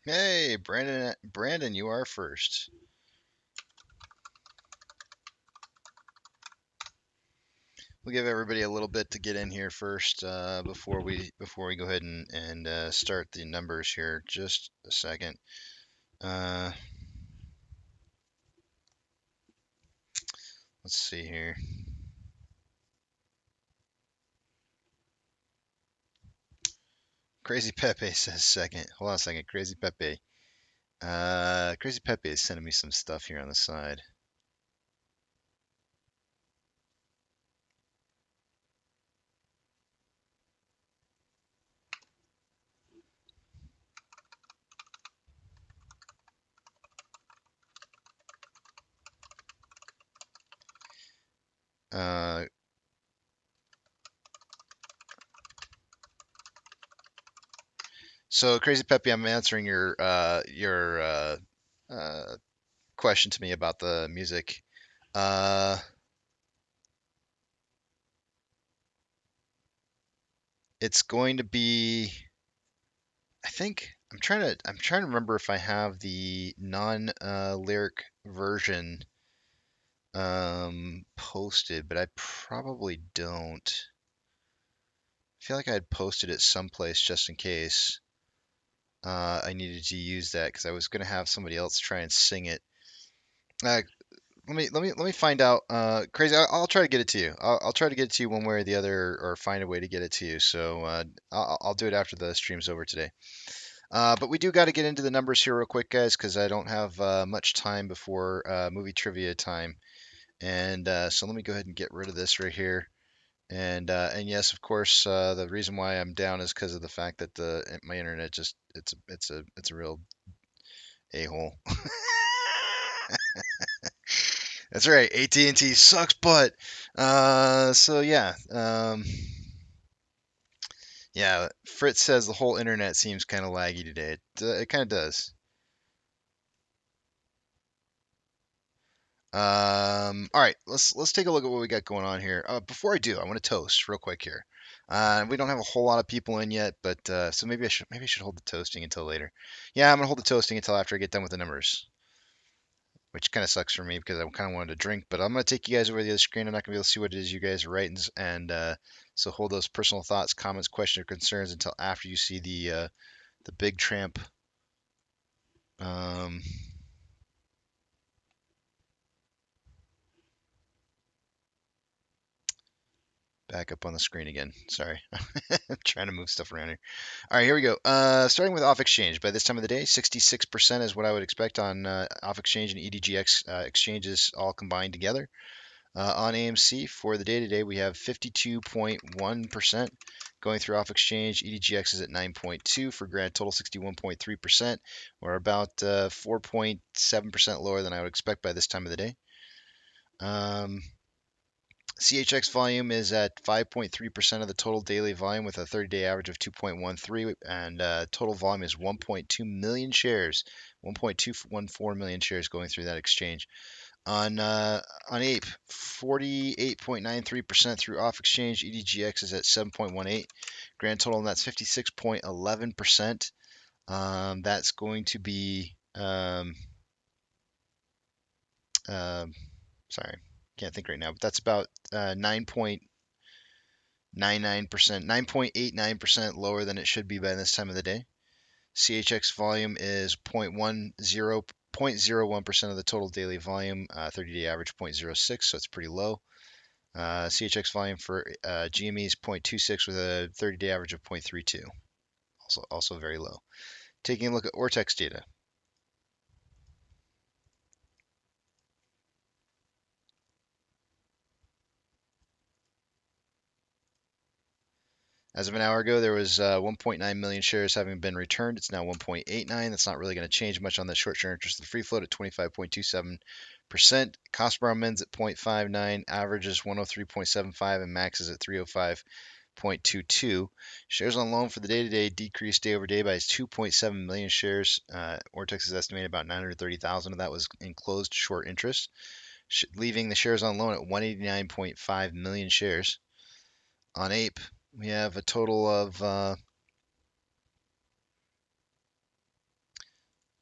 Hey, Brandon, you are first. We'll give everybody a little bit to get in here first before we go ahead and start the numbers here. Just a second. Uh, let's see here. Crazy Pepe says second. Hold on a second. Crazy Pepe. Crazy Pepe is sending me some stuff here on the side. Uh, so Crazy Pepe, I'm answering your question to me about the music. Uh, it's going to be. I think I'm trying to remember if I have the non lyric version posted, but I probably don't. I feel like I had posted it someplace just in case I needed to use that because I was gonna have somebody else try and sing it. Uh, let me find out. Crazy, I'll try to get it to you. I'll try to get it to you one way or the other, or find a way to get it to you. So I'll do it after the stream's over today. But we do got to get into the numbers here real quick, guys, because I don't have much time before movie trivia time. And so let me go ahead and get rid of this right here. And yes, of course, the reason why I'm down is because of the fact that my internet just it's a real a-hole. That's right, AT&T sucks butt. So yeah, yeah. Fritz says the whole internet seems kind of laggy today. It kind of does. All right, let's take a look at what we got going on here. Before I do, I want to toast real quick here. We don't have a whole lot of people in yet, but so maybe I should hold the toasting until later. Yeah, I'm gonna hold the toasting until after I get done with the numbers, which kind of sucks for me because I kind of wanted to drink. But I'm gonna take you guys over the other screen. I'm not gonna be able to see what it is you guys are writing, and so hold those personal thoughts, comments, questions, or concerns until after you see the big tramp. Um, Back up on the screen again. Sorry, I'm trying to move stuff around here. All right, here we go. Starting with off exchange. By this time of the day, 66% is what I would expect on off exchange and EDGX exchanges all combined together. On AMC for the day today, we have 52.1% going through off exchange. EDGX is at 9.2 for grand total 61.3%, or about 4.7% lower than I would expect by this time of the day. CHX volume is at 5.3% of the total daily volume with a 30-day average of 2.13, and total volume is 1.2 million shares, 1.214 million shares going through that exchange. On Ape, 48.93% through off exchange. EDGX is at 7.18. Grand total, and that's 56.11%. That's going to be sorry, can't think right now, but that's about 9.99%, 9.89% lower than it should be by this time of the day. CHX volume is 0.01% of the total daily volume, 30-day average 0.06, so it's pretty low. CHX volume for GME is 0.26 with a 30-day average of 0.32, also very low. Taking a look at Ortex data. As of an hour ago, there was 1.9 million shares having been returned. It's now 1.89. That's not really going to change much on the short-term interest of the free float at 25.27%. Cost per mins at 0.59, average is 103.75, and max is at 305.22. Shares on loan for the day today decreased day over day by 2.7 million shares. Ortex is estimating about 930,000 of that was in closed short interest, leaving the shares on loan at 189.5 million shares. On Ape, we have a total of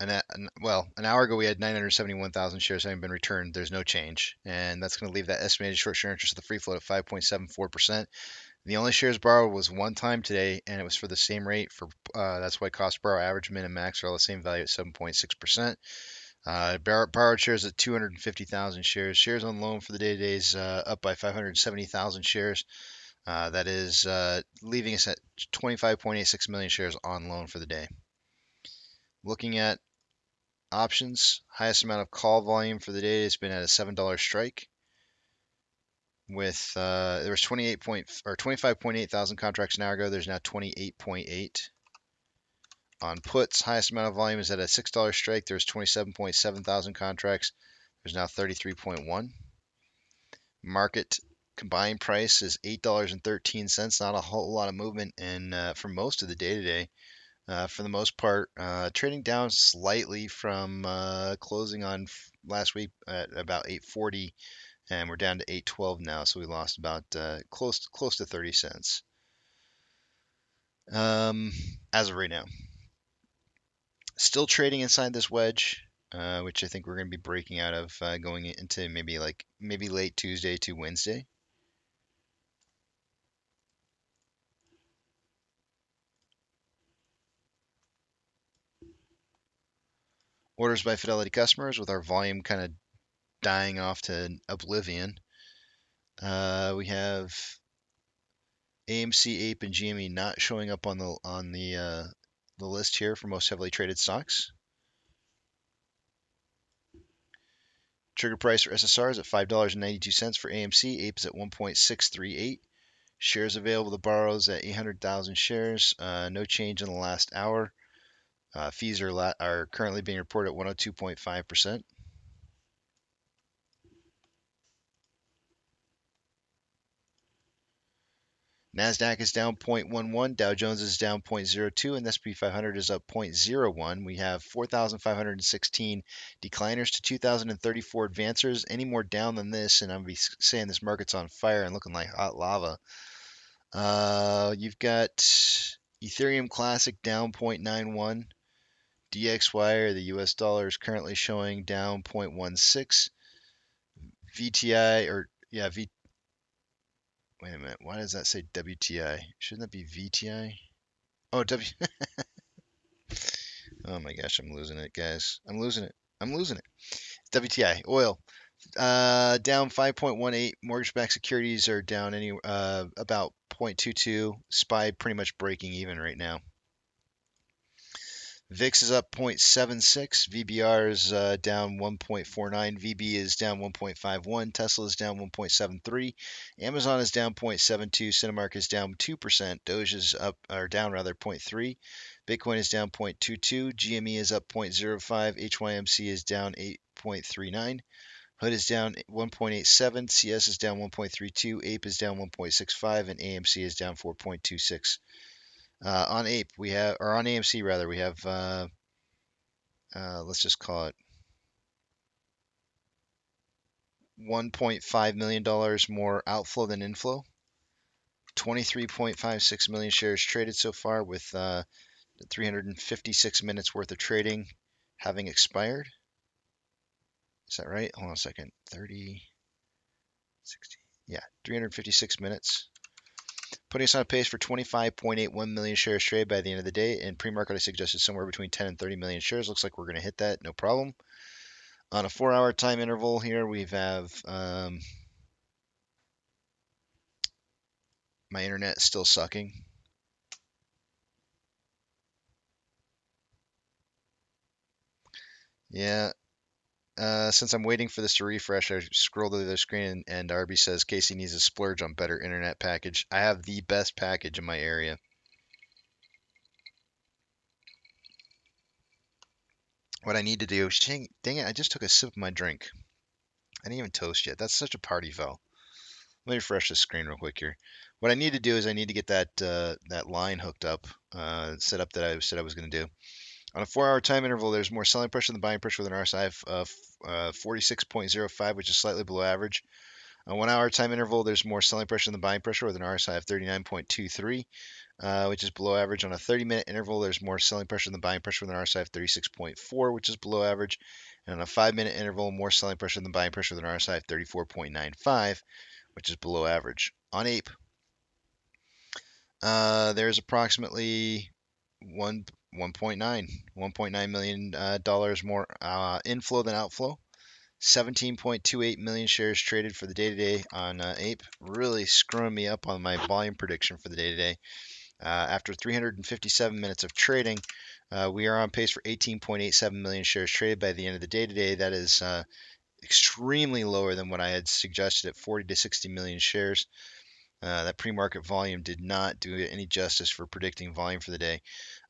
an hour ago we had 971,000 shares having been returned. There's no change, and that's going to leave that estimated short share interest of the free float at 5.74%. The only shares borrowed was one time today, and it was for the same rate. That's why cost to borrow, average, min, and max are all the same value at 7.6%. Borrowed shares at 250,000 shares. Shares on loan for the day today is up by 570,000 shares. That is leaving us at 25.86 million shares on loan for the day. Looking at options, highest amount of call volume for the day has been at a $7 strike. With there was 25.8 thousand contracts an hour ago. There's now 28.8. On puts, highest amount of volume is at a $6 strike. There's 27.7 thousand contracts. There's now 33.1. Market combined price is $8.13. Not a whole lot of movement for most of the day today. For the most part, trading down slightly from closing on last week at about 840, and we're down to 812 now. So we lost about close to 30 cents as of right now. Still trading inside this wedge, which I think we're going to be breaking out of going into maybe late Tuesday to Wednesday. Orders by Fidelity customers, with our volume kind of dying off to oblivion. We have AMC, Ape, and GME not showing up on the list here for most heavily traded stocks. Trigger price for SSR is at $5.92 for AMC. Ape is at 1.638. Shares available to borrow is at 800,000 shares. No change in the last hour. Fees are currently being reported at 102.5%. NASDAQ is down 0.11, Dow Jones is down 0.02, and the S&P 500 is up 0.01. We have 4,516 decliners to 2,034 advancers. Any more down than this, and I'm going to be saying this market's on fire and looking like hot lava. You've got Ethereum Classic down 0.91. DXY, or the US dollar, is currently showing down 0.16. VTI, wait a minute. Why does that say WTI? Shouldn't that be VTI? Oh, Oh my gosh, I'm losing it, guys. I'm losing it. WTI, oil, down 5.18. Mortgage-backed securities are down about 0.22. SPY pretty much breaking even right now. VIX is up 0.76. VBR is down 1.49. VB is down 1.51. Tesla is down 1.73. Amazon is down 0.72. Cinemark is down 2%. Doge is down 0.3. Bitcoin is down 0.22. GME is up 0.05. HYMC is down 8.39. HUD is down 1.87. CS is down 1.32. Ape is down 1.65. And AMC is down 4.26. On AMC rather, we have let's just call it $1.5 million more outflow than inflow. 23.56 million shares traded so far, with 356 minutes worth of trading having expired. Is that right? Hold on a second. 30, 60. Yeah, 356 minutes. Putting us on pace for 25.81 million shares traded by the end of the day. In pre-market, I suggested somewhere between 10 and 30 million shares. Looks like we're going to hit that, no problem. On a 4-hour time interval here, we have my internet still sucking. Yeah. Since I'm waiting for this to refresh, I scroll to the other screen and Arby says Casey needs a splurge on better internet package. I have the best package in my area. What I need to do, dang it, I just took a sip of my drink. I didn't even toast yet. That's such a party foul. Let me refresh the screen real quick here. What I need to do is I need to get that line hooked up, set up that I said I was going to do. On a 4-hour time interval, there's more selling pressure than buying pressure with an RSI of 46.05, which is slightly below average. On a 1 hour time interval, there's more selling pressure than buying pressure with an RSI of 39.23, which is below average. On a 30-minute interval, there's more selling pressure than buying pressure with an RSI of 36.4, which is below average. And on a 5-minute interval, more selling pressure than buying pressure with an RSI of 34.95, which is below average. On Ape, there's approximately 1.9 million dollars more inflow than outflow. 17.28 million shares traded for the day-to-day on Ape, really screwing me up on my volume prediction for the day-to-day. After 357 minutes of trading, we are on pace for 18.87 million shares traded by the end of the day today. That is extremely lower than what I had suggested at 40 to 60 million shares. That pre-market volume did not do any justice for predicting volume for the day.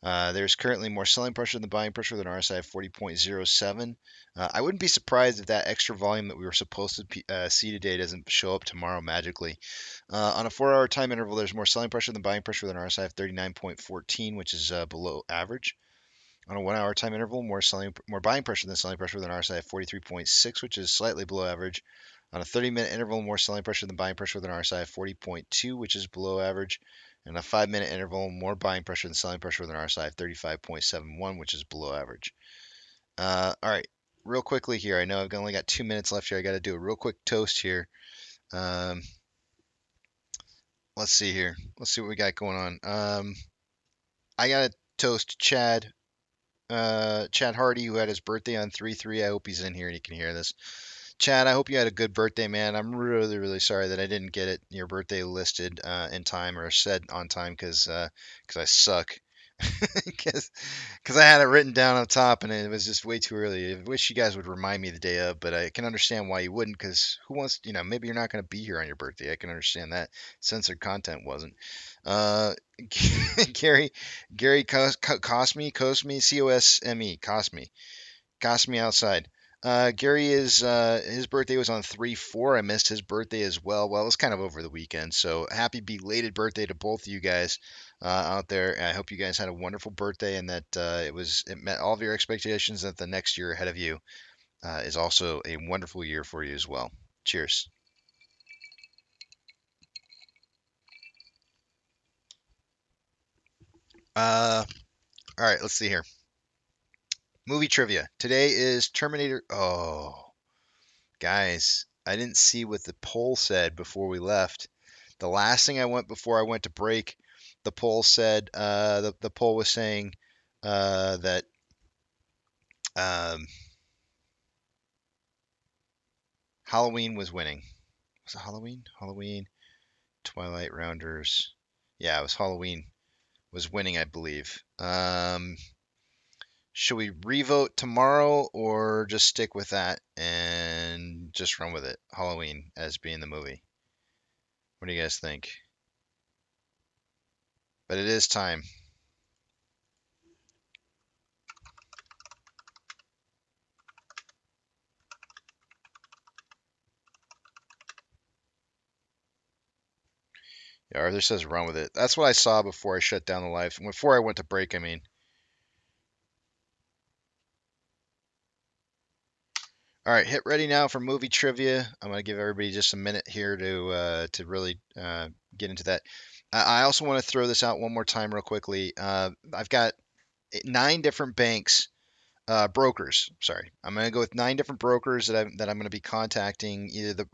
There's currently more selling pressure than buying pressure with an RSI of 40.07. I wouldn't be surprised if that extra volume that we were supposed to see today doesn't show up tomorrow magically. On a 4 hour time interval, there's more selling pressure than buying pressure with an RSI of 39.14, which is below average. On a 1 hour time interval, more buying pressure than selling pressure with an RSI of 43.6, which is slightly below average. On a 30-minute interval, more selling pressure than buying pressure with an RSI of 40.2, which is below average. And a 5-minute interval, more buying pressure than selling pressure with an RSI of 35.71, which is below average. All right, real quickly here. I know I've only got 2 minutes left here. I got to do a real quick toast here. Let's see here. Let's see what we got going on. I got to toast Chad Hardy, who had his birthday on 3/3. I hope he's in here and he can hear this. Chad, I hope you had a good birthday, man. I'm really, really sorry that I didn't get your birthday listed in time or said on time because I suck. Because I had it written down up top and it was just way too early. I wish you guys would remind me the day of, but I can understand why you wouldn't because who wants, maybe you're not going to be here on your birthday. I can understand that. Censored content wasn't. Uh, Gary Cosme, Cosme outside. Gary is his birthday was on 3/4. I missed his birthday as well. Well, it was kind of over the weekend, so happy belated birthday to both of you guys out there. I hope you guys had a wonderful birthday and that it met all of your expectations. That the next year ahead of you is also a wonderful year for you as well. Cheers. All right, let's see here. Movie trivia. Today is Terminator. Oh, guys, I didn't see what the poll said before we left. The last thing I went before I went to break, the poll said the poll was saying that um, Halloween was winning. Was it Halloween? Halloween, Twilight Rounders. Yeah, it was Halloween was winning, I believe. Should we revote tomorrow or just stick with that and just run with it? Halloween as being the movie. What do you guys think? But it is time. Yeah, Arthur says run with it. That's what I saw before I shut down the live. Before I went to break, I mean. All right, hit ready now for movie trivia. I'm gonna give everybody just a minute here to really get into that. I also want to throw this out one more time real quickly. I've got 9 different brokers. Sorry, I'm going to go with 9 different brokers that I'm going to be contacting.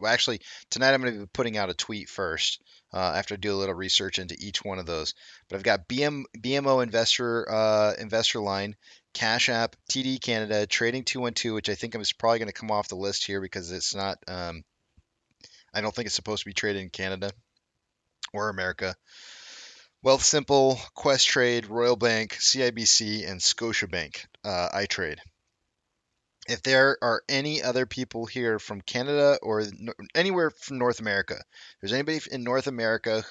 Actually tonight I'm going to be putting out a tweet first after I do a little research into each one of those. But I've got BMO Investor Line, Cash App, TD Canada, Trading 212, which I think is probably going to come off the list here because it's not. I don't think it's supposed to be traded in Canada or America. Wealthsimple, Questrade, Royal Bank, CIBC, and Scotiabank. I trade. If there are any other people here from Canada or anywhere from North America, if there's anybody in North America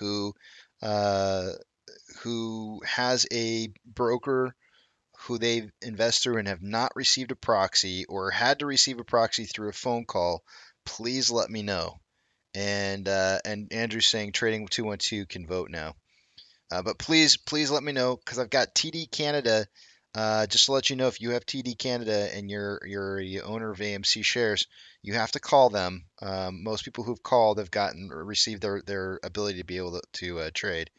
uh, who has a broker who they invest through and have not received a proxy or had to receive a proxy through a phone call, please let me know. And Andrew's saying Trading 212 can vote now. But please let me know because I've got TD Canada. Just to let you know, if you have TD Canada and you're the owner of AMC shares, you have to call them. Most people who've called have gotten or received their ability to be able to trade,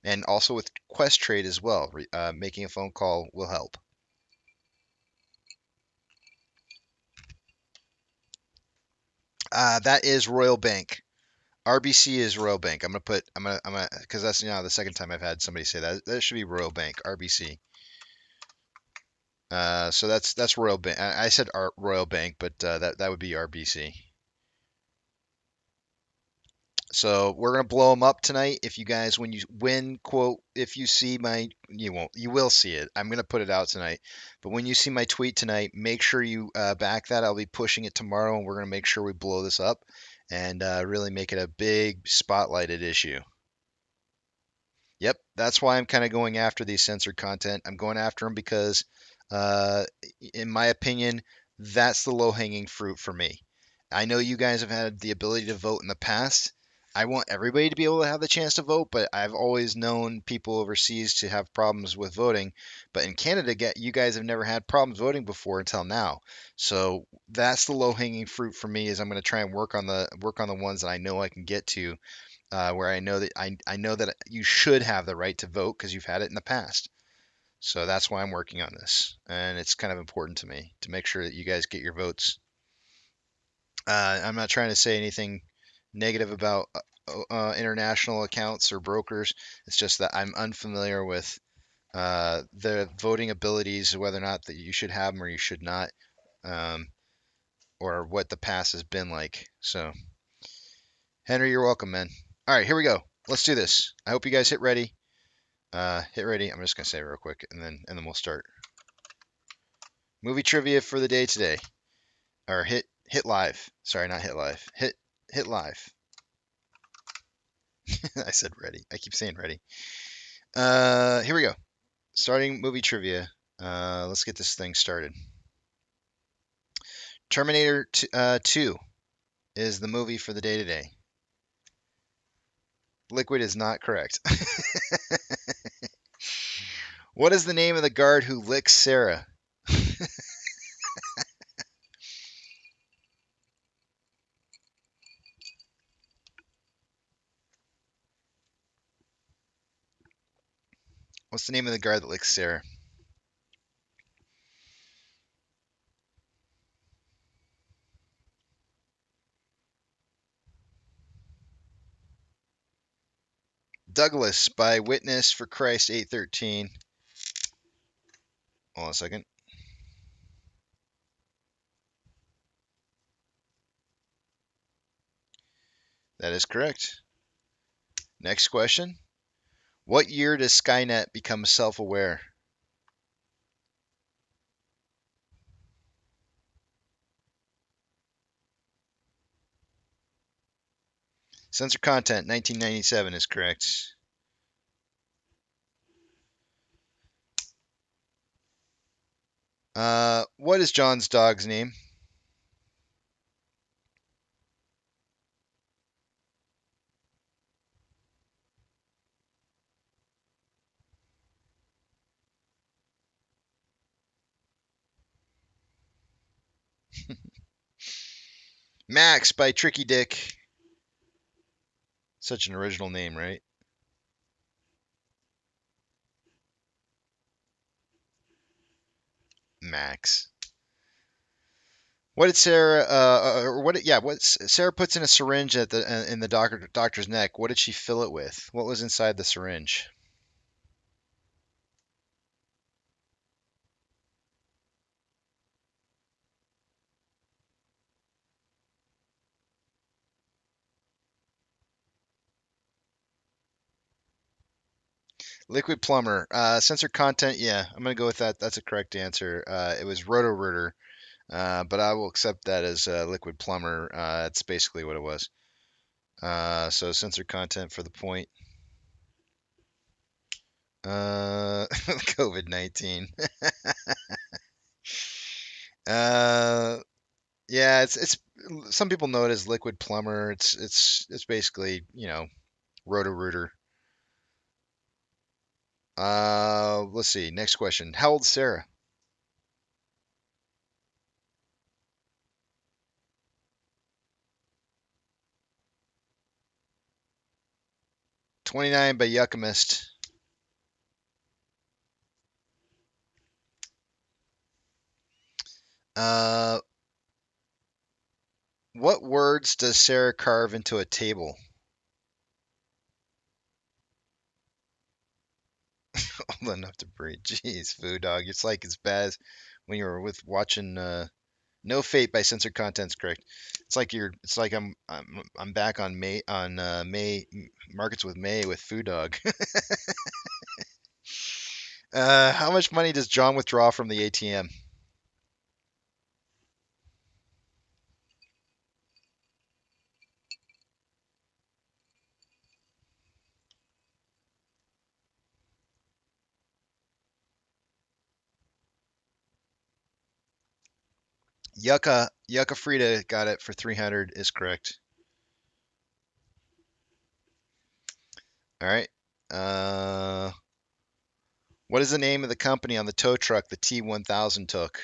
and also with Quest Trade as well. Making a phone call will help. That is Royal Bank. RBC is Royal Bank. Because that's the second time I've had somebody say that. That should be Royal Bank, RBC. So that's Royal Bank. I said Royal Bank, but that would be RBC. So we're gonna blow them up tonight. If you guys, when you win, quote, if you see my, you won't, you will see it. I'm gonna put it out tonight. But when you see my tweet tonight, make sure you back that. I'll be pushing it tomorrow, and we're gonna make sure we blow this up and really make it a big spotlighted issue. Yep, that's why I'm kind of going after these censored content. I'm going after them because, uh, in my opinion, that's the low-hanging fruit for me. I know you guys have had the ability to vote in the past. I want everybody to be able to have the chance to vote, but I've always known people overseas to have problems with voting. But in Canada, you guys have never had problems voting before until now. So that's the low-hanging fruit for me. Is I'm going to try and work on the ones that I know I can get to where I know that you should have the right to vote because you've had it in the past. So that's why I'm working on this, and it's kind of important to me to make sure that you guys get your votes. I'm not trying to say anything negative about international accounts or brokers. It's just that I'm unfamiliar with the voting abilities, whether or not that you should have them or you should not, um, or what the past has been like. So Henry, you're welcome, man. All right, here we go. Let's do this. I hope you guys hit ready. Hit ready. I'm just gonna say it real quick, and then we'll start. Movie trivia for the day today, or hit live. Sorry, not hit live. Hit live. I said ready. I keep saying ready. Here we go. Starting movie trivia. Let's get this thing started. Terminator 2 is the movie for the day today. Liquid is not correct. What is the name of the guard who licks Sarah? What's the name of the guard that licks Sarah? Douglas by Witness for Christ 813. Hold on a second. That is correct. Next question. What year does Skynet become self-aware? Censor content, 1997 is correct. What is John's dog's name? Max by Tricky Dick. Such an original name, right? Max. What did Sarah, or what? Yeah, what Sarah puts in a syringe in the doctor's neck? What did she fill it with? What was inside the syringe? Liquid plumber. Sensor content. Yeah, I'm gonna go with that. That's a correct answer. It was Roto-Rooter, but I will accept that as liquid plumber. That's basically what it was. So sensor content for the point. COVID-19. uh, yeah, it's some people know it as liquid plumber. It's basically Roto-Rooter. Let's see. Next question. How old's Sarah? 29 by Yuckamist. Uh, what words does Sarah carve into a table? Old enough to breathe. Jeez, Foo Dog. It's like as bad as when you were with watching No Fate by Censored Content's correct. It's like you're. It's like I'm back on May Markets with May with Foo Dog. How much money does John withdraw from the ATM? Yucca Frida got it for 300 is correct. All right. Uh, what is the name of the company on the tow truck the T1000 took?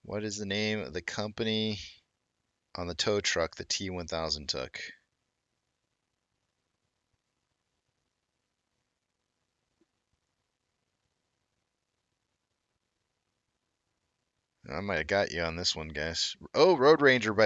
What is the name of the company on the tow truck the T1000 took? I might have got you on this one, guys. Oh, Road Ranger by